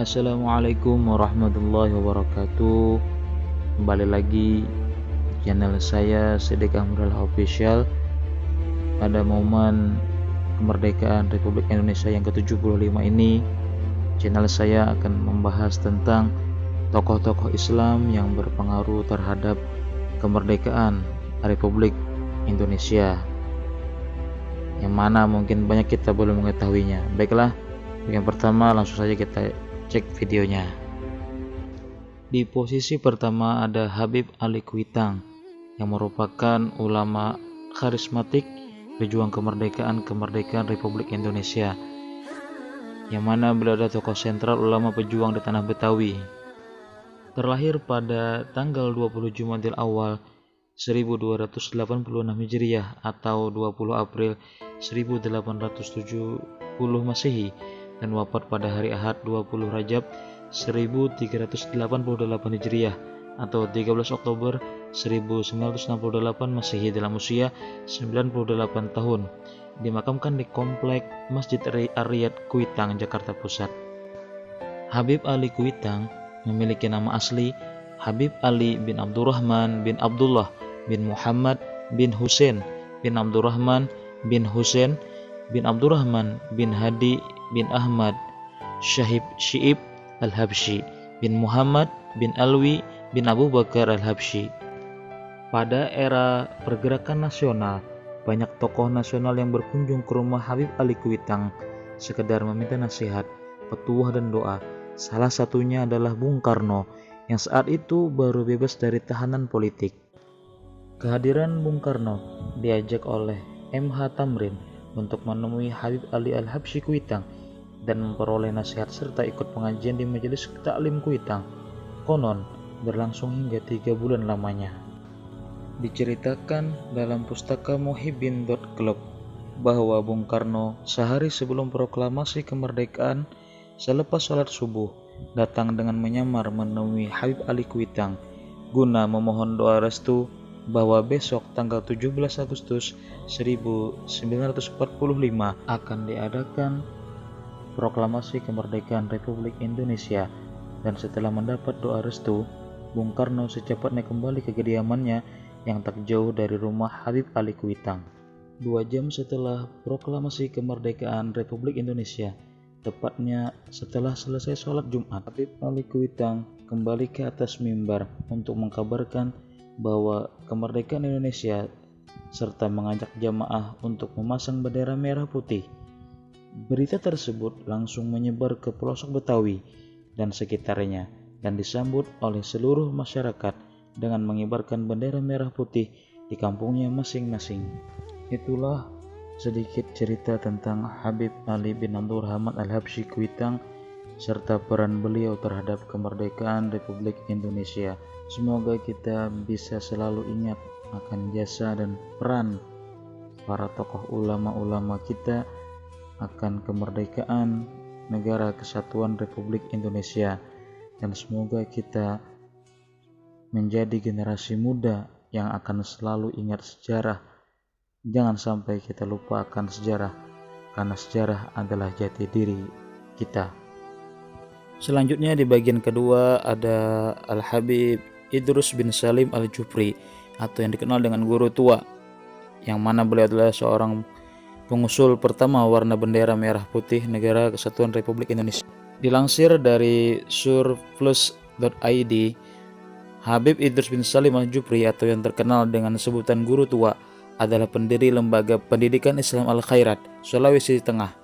Assalamualaikum warahmatullahi wabarakatuh. Kembali lagi channel saya Sedekah Mudahlah Official. Pada momen kemerdekaan Republik Indonesia yang ke-75 ini, channel saya akan membahas tentang tokoh-tokoh Islam yang berpengaruh terhadap kemerdekaan Republik Indonesia, yang mana mungkin banyak kita belum mengetahuinya. Baiklah, yang pertama langsung saja kita cek videonya. Di posisi pertama ada Habib Ali Kuitang, yang merupakan ulama karismatik pejuang kemerdekaan Republik Indonesia, yang mana beliau adalah tokoh sentral ulama pejuang di tanah Betawi. Terlahir pada tanggal 20 Jumadil Awal 1286 Hijriah atau 20 April 1870 Masehi, dan wafat pada hari Ahad 20 Rajab 1388 Hijriah atau 13 Oktober 1968 Masehi dalam usia 98 tahun. Dimakamkan di komplek Masjid Ar-Riyad Kuitang, Jakarta Pusat. Habib Ali Kuitang memiliki nama asli Habib Ali bin Abdurrahman bin Abdullah bin Muhammad bin Husain bin Abdurrahman bin Husain bin Abdurrahman bin Hadi bin Ahmad Syiib Al-Habsyi bin Muhammad bin Alwi bin Abu Bakar Al-Habsyi. Pada era pergerakan nasional, banyak tokoh nasional yang berkunjung ke rumah Habib Ali Kuitang sekedar meminta nasihat, petuah dan doa. Salah satunya adalah Bung Karno yang saat itu baru bebas dari tahanan politik. Kehadiran Bung Karno diajak oleh M.H. Tamrin untuk menemui Habib Ali Al-Habsyi Kuitang dan memperoleh nasihat serta ikut pengajian di majelis taklim Kuitang. Konon berlangsung hingga 3 bulan lamanya. Diceritakan dalam pustaka Muhibbin.club bahwa Bung Karno sehari sebelum proklamasi kemerdekaan, selepas sholat subuh, datang dengan menyamar menemui Habib Ali Kuitang guna memohon doa restu bahwa besok tanggal 17 Agustus 1945 akan diadakan proklamasi kemerdekaan Republik Indonesia. Dan setelah mendapat doa restu, Bung Karno secepatnya kembali ke kediamannya yang tak jauh dari rumah Habib Ali Kuitang. 2 jam setelah proklamasi kemerdekaan Republik Indonesia, tepatnya setelah selesai sholat Jumat, Habib Ali Kuitang kembali ke atas mimbar untuk mengkabarkan bahwa kemerdekaan Indonesia serta mengajak jamaah untuk memasang bendera merah putih. Berita tersebut langsung menyebar ke pelosok Betawi dan sekitarnya dan disambut oleh seluruh masyarakat dengan mengibarkan bendera merah putih di kampungnya masing-masing. Itulah sedikit cerita tentang Habib Ali bin Abdurrahman Al-Habsyi Kuitang serta peran beliau terhadap kemerdekaan Republik Indonesia. Semoga kita bisa selalu ingat akan jasa dan peran para tokoh ulama-ulama kita akan kemerdekaan negara kesatuan Republik Indonesia, dan semoga kita menjadi generasi muda yang akan selalu ingat sejarah. Jangan sampai kita lupa akan sejarah, karena sejarah adalah jati diri kita. Selanjutnya di bagian kedua ada Al-Habib Idrus bin Salim Al-Jufri atau yang dikenal dengan Guru Tua, yang mana beliau adalah seorang pengusul pertama warna bendera merah putih Negara Kesatuan Republik Indonesia. Dilansir dari surplus.id, Habib Idrus bin Salim Al-Jufri atau yang terkenal dengan sebutan Guru Tua adalah pendiri Lembaga Pendidikan Islam Al-Khairat, Sulawesi Tengah.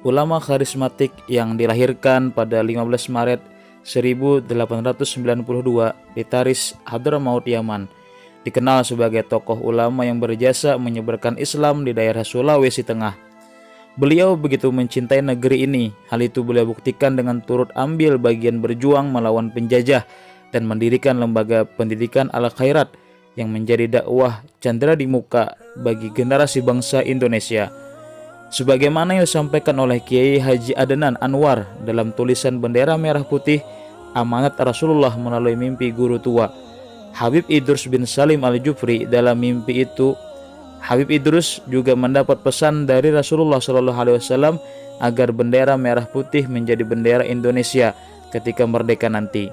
Ulama karismatik yang dilahirkan pada 15 Maret 1892 di Taris, Hadramaut, Yaman. Dikenal sebagai tokoh ulama yang berjasa menyebarkan Islam di daerah Sulawesi Tengah. Beliau begitu mencintai negeri ini. Hal itu beliau buktikan dengan turut ambil bagian berjuang melawan penjajah dan mendirikan Lembaga Pendidikan Al-Khairat yang menjadi dakwah candera di muka bagi generasi bangsa Indonesia. Sebagaimana yang disampaikan oleh Kiai Haji Adnan Anwar dalam tulisan Bendera Merah Putih Amanat Rasulullah melalui mimpi Guru Tua, Habib Idrus bin Salim Al-Jufri, dalam mimpi itu Habib Idrus juga mendapat pesan dari Rasulullah SAW agar bendera merah putih menjadi bendera Indonesia ketika merdeka nanti.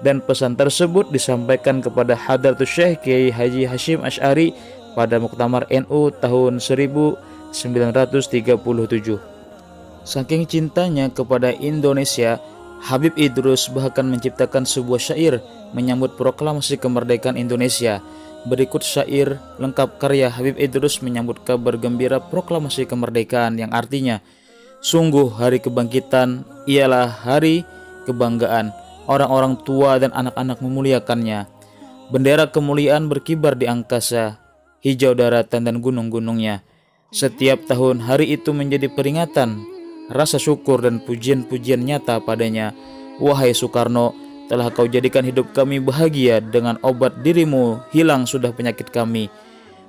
Dan pesan tersebut disampaikan kepada Hadratus Syekh Kiai Haji Hasyim Asy'ari pada Muktamar NU tahun 1937. Saking cintanya kepada Indonesia, Habib Idrus bahkan menciptakan sebuah syair menyambut proklamasi kemerdekaan Indonesia. Berikut syair lengkap karya Habib Idrus menyambut kabar gembira proklamasi kemerdekaan yang artinya, sungguh hari kebangkitan ialah hari kebanggaan. Orang-orang tua dan anak-anak memuliakannya. Bendera kemuliaan berkibar di angkasa, hijau daratan dan gunung-gunungnya. Setiap tahun hari itu menjadi peringatan, rasa syukur dan pujian-pujian nyata padanya. Wahai Soekarno, telah kau jadikan hidup kami bahagia, dengan obat dirimu hilang sudah penyakit kami.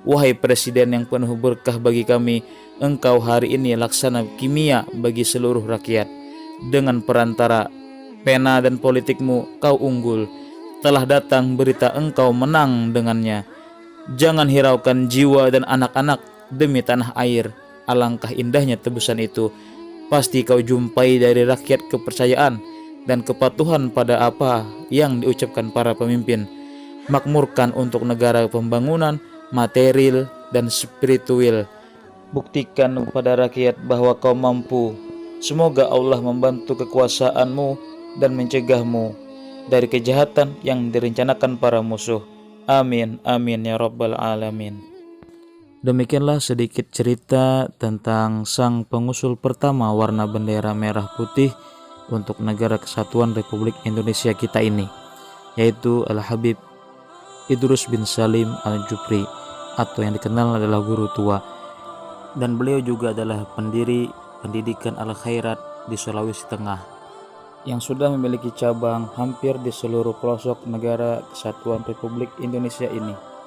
Wahai Presiden yang penuh berkah bagi kami, engkau hari ini laksana kimia bagi seluruh rakyat. Dengan perantara pena dan politikmu kau unggul, telah datang berita engkau menang dengannya. Jangan hiraukan jiwa dan anak-anak demi tanah air, alangkah indahnya tebusan itu. Pasti kau jumpai dari rakyat kepercayaan dan kepatuhan pada apa yang diucapkan para pemimpin. Makmurkan untuk negara pembangunan material dan spiritual. Buktikan kepada rakyat bahwa kau mampu. Semoga Allah membantu kekuasaanmu dan mencegahmu dari kejahatan yang direncanakan para musuh. Amin, amin ya rabbal alamin. Demikianlah sedikit cerita tentang sang pengusul pertama warna bendera merah putih untuk Negara Kesatuan Republik Indonesia kita ini, yaitu Al-Habib Idrus bin Salim Al-Jufri, atau yang dikenal adalah guru tua. Dan beliau juga adalah pendiri pendidikan Al-Khairat di Sulawesi Tengah, yang sudah memiliki cabang hampir di seluruh pelosok Negara Kesatuan Republik Indonesia ini.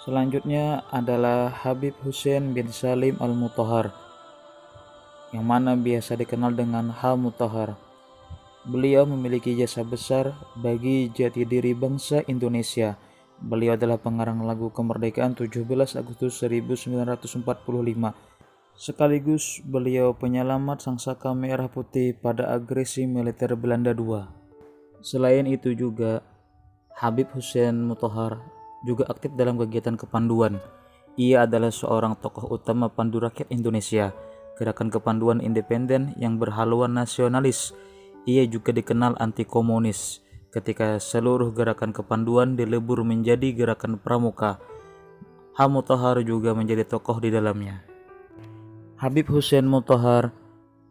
Selanjutnya adalah Habib Hussein bin Salim Al-Mutahhar, yang mana biasa dikenal dengan H. Mutahhar. Beliau memiliki jasa besar bagi jati diri bangsa Indonesia. Beliau adalah pengarang lagu kemerdekaan 17 Agustus 1945. Sekaligus beliau penyelamat Sangsaka Merah Putih pada agresi militer Belanda II. Selain itu juga, Habib Hussein Mutahhar juga aktif dalam kegiatan kepanduan. Ia adalah seorang tokoh utama Pandu Rakyat Indonesia, gerakan kepanduan independen yang berhaluan nasionalis. Ia juga dikenal anti komunis ketika seluruh gerakan kepanduan dilebur menjadi gerakan pramuka. H. Mutahhar juga menjadi tokoh di dalamnya. Habib Hussein Mutahhar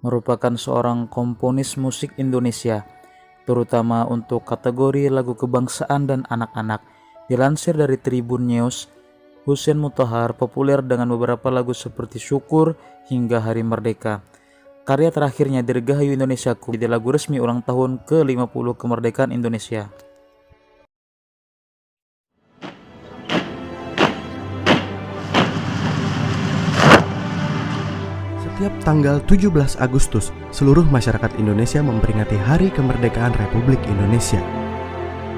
merupakan seorang komponis musik Indonesia, terutama untuk kategori lagu kebangsaan dan anak-anak. Dilansir dari Tribun News, Hussein Mutahhar populer dengan beberapa lagu seperti Syukur hingga Hari Merdeka. Karya terakhirnya Dirgahayu Indonesiaku menjadi lagu resmi ulang tahun ke-50 kemerdekaan Indonesia. Setiap tanggal 17 Agustus, seluruh masyarakat Indonesia memperingati Hari Kemerdekaan Republik Indonesia.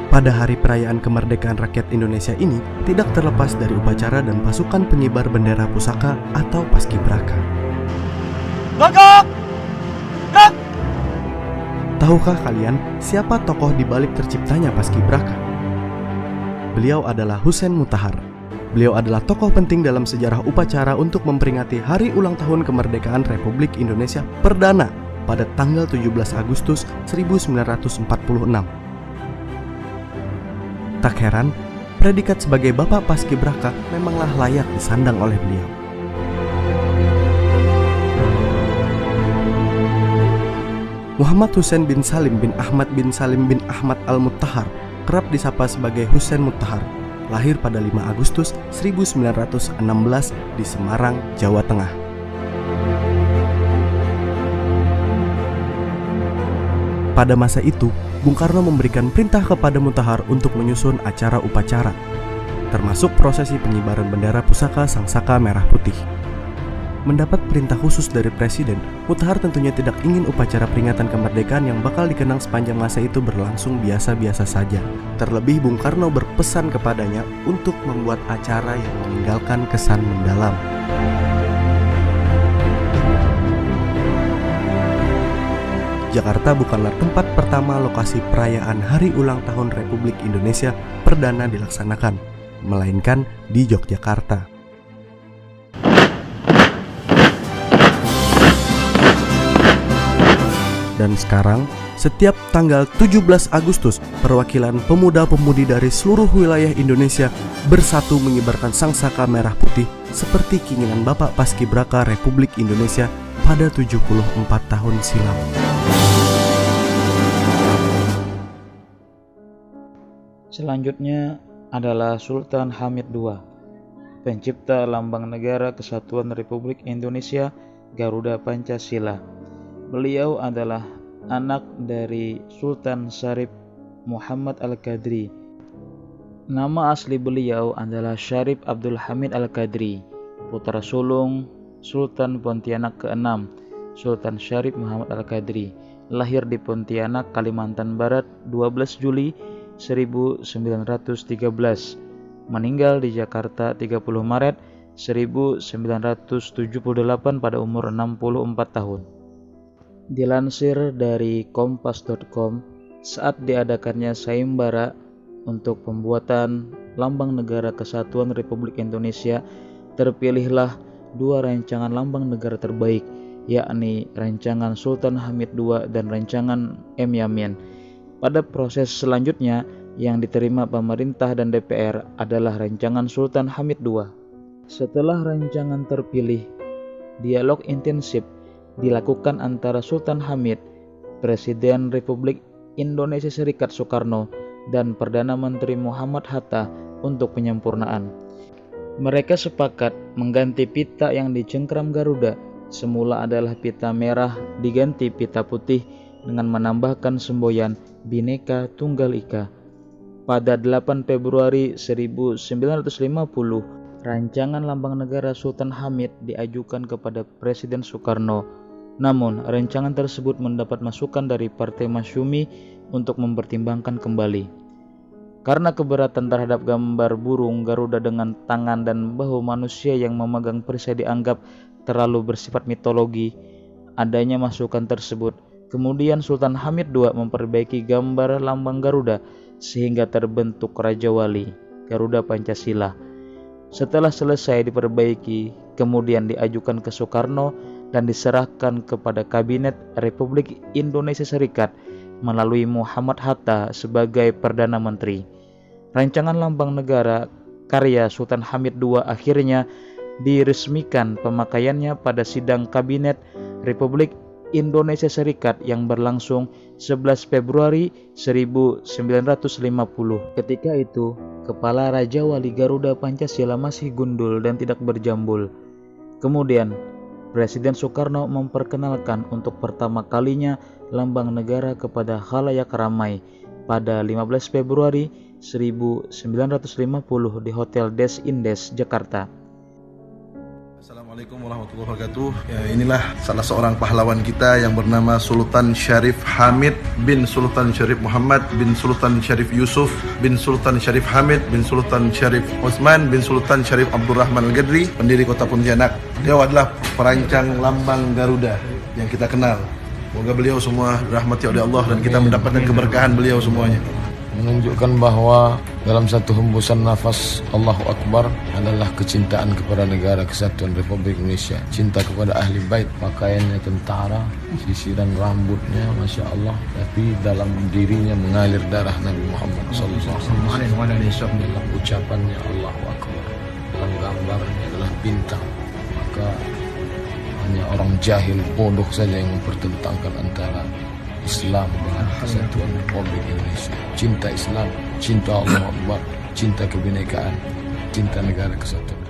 Pada hari perayaan kemerdekaan rakyat Indonesia ini tidak terlepas dari upacara dan pasukan pengibar bendera pusaka atau paskibraka. Tahukah kalian siapa tokoh di balik terciptanya paskibraka? Beliau adalah Hussein Mutahhar. Beliau adalah tokoh penting dalam sejarah upacara untuk memperingati hari ulang tahun kemerdekaan Republik Indonesia perdana pada tanggal 17 Agustus 1946. Tak heran, predikat sebagai Bapak Paskibraka memanglah layak disandang oleh beliau. Muhammad Hussein bin Salim bin Ahmad bin Salim bin Ahmad Al-Mutahhar, kerap disapa sebagai Hussein Mutahhar, lahir pada 5 Agustus 1916 di Semarang, Jawa Tengah. Pada masa itu, Bung Karno memberikan perintah kepada Mutahhar untuk menyusun acara upacara, termasuk prosesi pengibaran bendera pusaka Sangsaka Merah Putih. mendapat perintah khusus dari Presiden, Mutahar tentunya tidak ingin upacara peringatan kemerdekaan yang bakal dikenang sepanjang masa itu berlangsung biasa-biasa saja. Terlebih Bung Karno berpesan kepadanya untuk membuat acara yang meninggalkan kesan mendalam. Jakarta bukanlah tempat pertama lokasi perayaan Hari Ulang Tahun Republik Indonesia perdana dilaksanakan, melainkan di Yogyakarta. Dan sekarang, setiap tanggal 17 Agustus, perwakilan pemuda-pemudi dari seluruh wilayah Indonesia bersatu mengibarkan sangsaka merah putih seperti keinginan Bapak Paskibraka Republik Indonesia pada 74 tahun silam. Selanjutnya adalah Sultan Hamid II, pencipta Lambang Negara Kesatuan Republik Indonesia Garuda Pancasila. Beliau adalah anak dari Sultan Syarif Muhammad Al-Qadri. Nama asli beliau adalah Syarif Abdul Hamid Al-Qadri, putra sulung Sultan Pontianak ke-6, Sultan Syarif Muhammad Al-Qadri. Lahir di Pontianak, Kalimantan Barat 12 Juli 1913. Meninggal di Jakarta 30 Maret 1978 pada umur 64 tahun. Dilansir dari kompas.com, saat diadakannya sayembara untuk pembuatan Lambang Negara Kesatuan Republik Indonesia, terpilihlah dua rancangan lambang negara terbaik, yakni rancangan Sultan Hamid II dan rancangan M. Yamin. Pada proses selanjutnya yang diterima pemerintah dan DPR adalah rancangan Sultan Hamid II. Setelah rancangan terpilih, dialog intensif dilakukan antara Sultan Hamid, Presiden Republik Indonesia Serikat Soekarno, dan Perdana Menteri Muhammad Hatta untuk penyempurnaan. Mereka sepakat mengganti pita yang dicengkram Garuda, semula adalah pita merah diganti pita putih dengan menambahkan semboyan Bhinneka Tunggal Ika. Pada 8 Februari 1950, rancangan Lambang Negara Sultan Hamid diajukan kepada Presiden Soekarno. Namun, rancangan tersebut mendapat masukan dari Partai Masyumi untuk mempertimbangkan kembali. Karena keberatan terhadap gambar burung Garuda dengan tangan dan bahu manusia yang memegang perisai dianggap terlalu bersifat mitologi, adanya masukan tersebut. Kemudian Sultan Hamid II memperbaiki gambar lambang Garuda sehingga terbentuk Raja Wali Garuda Pancasila. Setelah selesai diperbaiki, kemudian diajukan ke Soekarno dan diserahkan kepada Kabinet Republik Indonesia Serikat melalui Muhammad Hatta sebagai Perdana Menteri. Rancangan lambang negara karya Sultan Hamid II akhirnya diresmikan pemakaiannya pada sidang Kabinet Republik Indonesia Serikat yang berlangsung 11 Februari 1950. Ketika itu, kepala Raja Wali Garuda Pancasila masih gundul dan tidak berjambul. Kemudian, Presiden Soekarno memperkenalkan untuk pertama kalinya lambang negara kepada khalayak ramai pada 15 Februari 1950 di Hotel Des Indes, Jakarta. Assalamualaikum warahmatullahi wabarakatuh. Ya, inilah salah seorang pahlawan kita yang bernama Sultan Syarif Hamid bin Sultan Syarif Muhammad bin Sultan Syarif Yusuf bin Sultan Syarif Hamid bin Sultan Syarif Utsman bin Sultan Syarif Abdurrahman Al-Qadri, pendiri kota Pontianak. Beliau adalah perancang lambang Garuda yang kita kenal. Semoga beliau semua dirahmati oleh Allah dan kita mendapatkan keberkahan beliau semuanya. Menunjukkan bahwa dalam satu hembusan nafas Allahu Akbar adalah kecintaan kepada negara kesatuan Republik Indonesia, cinta kepada ahli bait, pakaiannya tentara, sisiran rambutnya Masya Allah, tapi dalam dirinya mengalir darah Nabi Muhammad SAW. Dalam ucapannya Allahu Akbar, dalam gambarnya adalah bintang. Maka hanya orang jahil bodoh saja yang mempertentangkan antara Islam dengan kesatuan Republik Indonesia. Cinta Islam, cinta Allah Akbar, cinta kebinekaan, cinta negara kesatuan.